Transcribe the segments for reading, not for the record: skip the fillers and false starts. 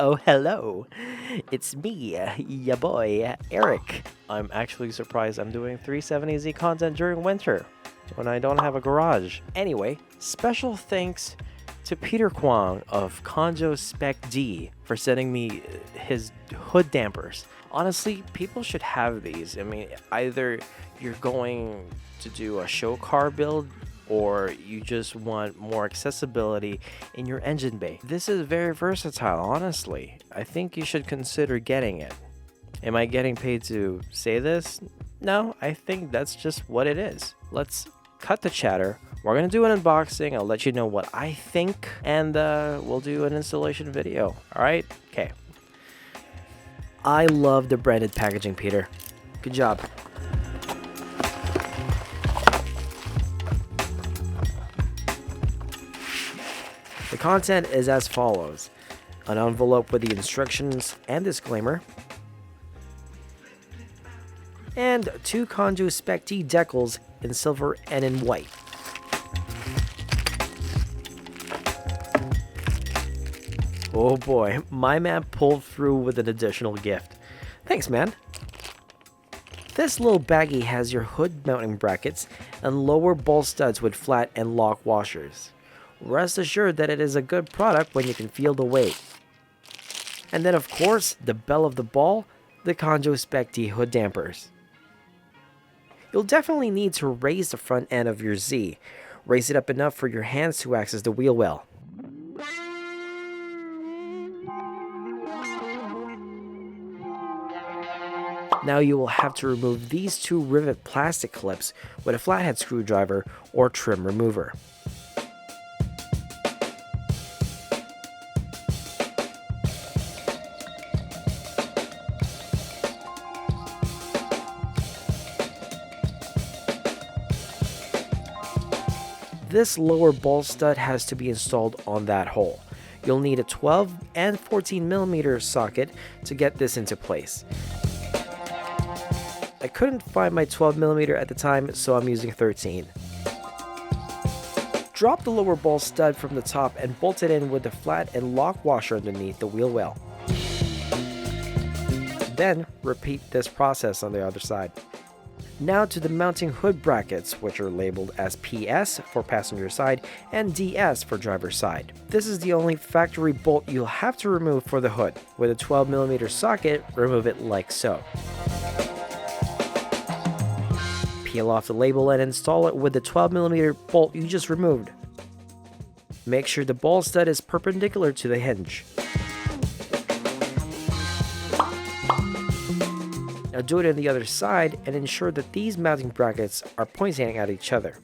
Oh, hello. It's me, ya boy, Eric. I'm actually surprised I'm doing 370Z content during winter when I don't have a garage. Anyway, special thanks to Peter Kwong of Kanjo Spec.D for sending me his hood dampers. Honestly, people should have these. I mean, either you're going to do a show car build or you just want more accessibility in your engine bay. This is very versatile, honestly. I think you should consider getting it. Am I getting paid to say this? No, I think that's just what it is. Let's cut the chatter. We're gonna do an unboxing. I'll let you know what I think, and we'll do an installation video. All right? Okay. I love the branded packaging, Peter. Good job. The content is as follows: an envelope with the instructions and disclaimer, and 2 Kanjo Spec.D decals in silver and in white. Oh boy, my man pulled through with an additional gift. Thanks, man. This little baggie has your hood mounting brackets and lower ball studs with flat and lock washers. Rest assured that it is a good product when you can feel the weight. And then of course, the belle of the ball, the Kanjo Spec.D hood dampers. You'll definitely need to raise the front end of your Z. Raise it up enough for your hands to access the wheel well. Now you will have to remove these 2 rivet plastic clips with a flathead screwdriver or trim remover. This lower ball stud has to be installed on that hole. You'll need a 12 and 14mm socket to get this into place. I couldn't find my 12mm at the time, so I'm using 13. Drop the lower ball stud from the top and bolt it in with the flat and lock washer underneath the wheel well. Then repeat this process on the other side. Now to the mounting hood brackets, which are labeled as PS for passenger side and DS for driver's side. This is the only factory bolt you'll have to remove for the hood. With a 12mm socket, remove it like so. Peel off the label and install it with the 12mm bolt you just removed. Make sure the ball stud is perpendicular to the hinge. Now do it on the other side and ensure that these mounting brackets are pointing at each other.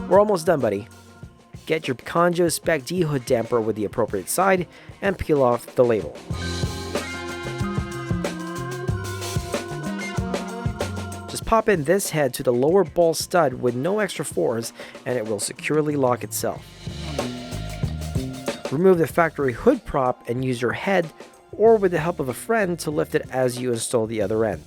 We're almost done, buddy. Get your Kanjo Spec.D hood damper with the appropriate side and peel off the label. Just pop in this head to the lower ball stud with no extra force and it will securely lock itself. Remove the factory hood prop and use your head or with the help of a friend to lift it as you install the other end.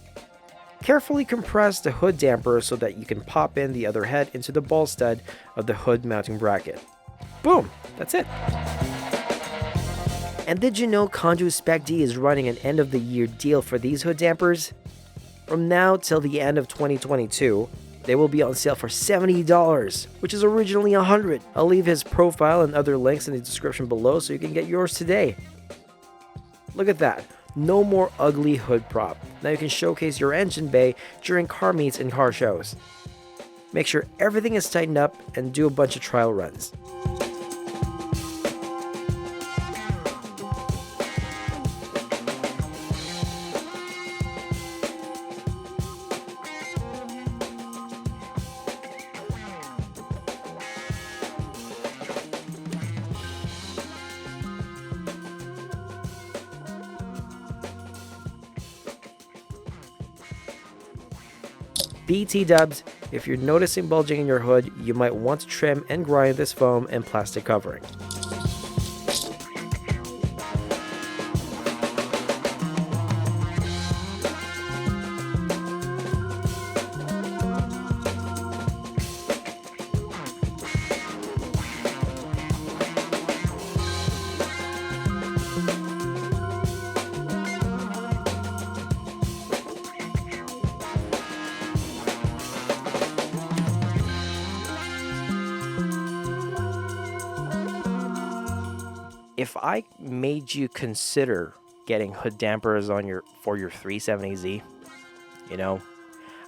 Carefully compress the hood damper so that you can pop in the other head into the ball stud of the hood mounting bracket. Boom! That's it! And did you know Kanjo Spec.D is running an end of the year deal for these hood dampers? From now till the end of 2022, they will be on sale for $70, which is originally $100. I'll leave his profile and other links in the description below so you can get yours today. Look at that. No more ugly hood prop. Now you can showcase your engine bay during car meets and car shows. Make sure everything is tightened up and do a bunch of trial runs. BT dubs, if you're noticing bulging in your hood, you might want to trim and grind this foam and plastic covering. if I made you consider getting hood dampers on your 370Z, you know,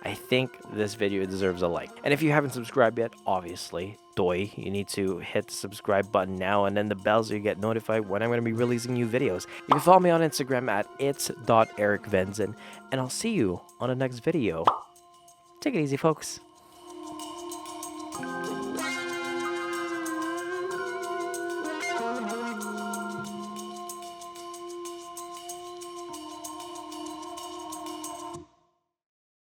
I think this video deserves a like. And if you haven't subscribed yet, obviously, you need to hit the subscribe button now and then the bell so you get notified when I'm going to be releasing new videos. You can follow me on Instagram at its.ericvenzon, and I'll see you on the next video. Take it easy, folks.